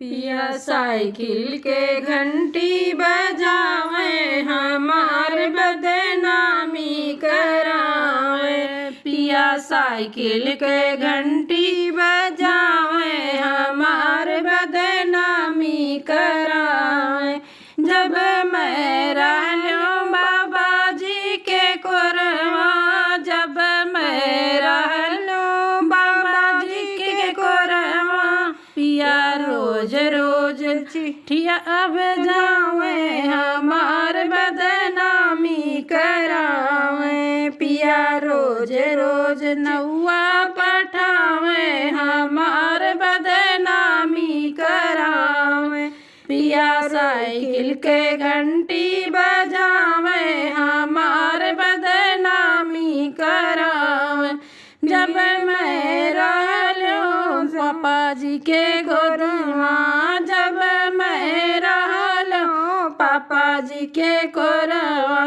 पिया साइकिल के घंटी बजावे हमार बदनामी करावे। पिया साइकिल के घंटी बजावे हमार बदनामी करावे। जब मैं रहलूं बाबा जी के कोरवा, जब मैं रहलूं बाबा जी के कोरवा, पिया रोज रोज चिट्ठिया अब जावे हमार बदनामी करावे। पिया रोज रोज नौआ पठावे हमार बदनामी करावे। पिया साइकिल के घंटी बजावे हमार बदनामी करावे। जब मैं रहलूं पापा जी के गोरवा, जब मैं रहलूं पापा जी के गोरवा,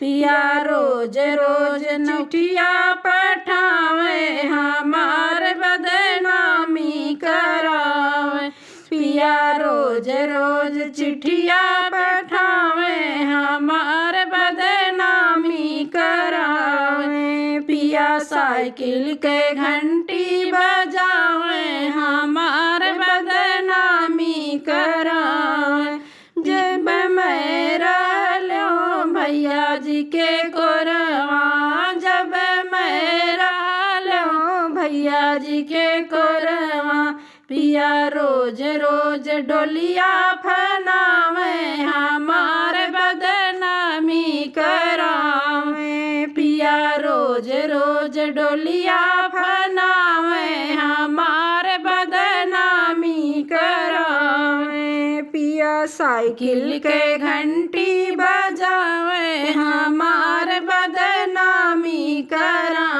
पिया रोज रोज चिट्ठिया पठावे हमार बदनामी करावे। पिया रोज रोज चिट्ठिया पठावे हमार बदनामी करावे। पिया साइकिल के घंटी बजावे हमार बदनामी करावे। जब मैं रहलूं भैया जी के कोरवा, जब मैं रहलूं भैया जी के कोरवा, पिया रोज रोज डोलिया फनावे हमार बदनामी करावे। पिया रोज रोज डोलिया फनावे हमार बदनामी करावे। पिया साइकिल के घंटी बजावे हमार बदनामी करावे।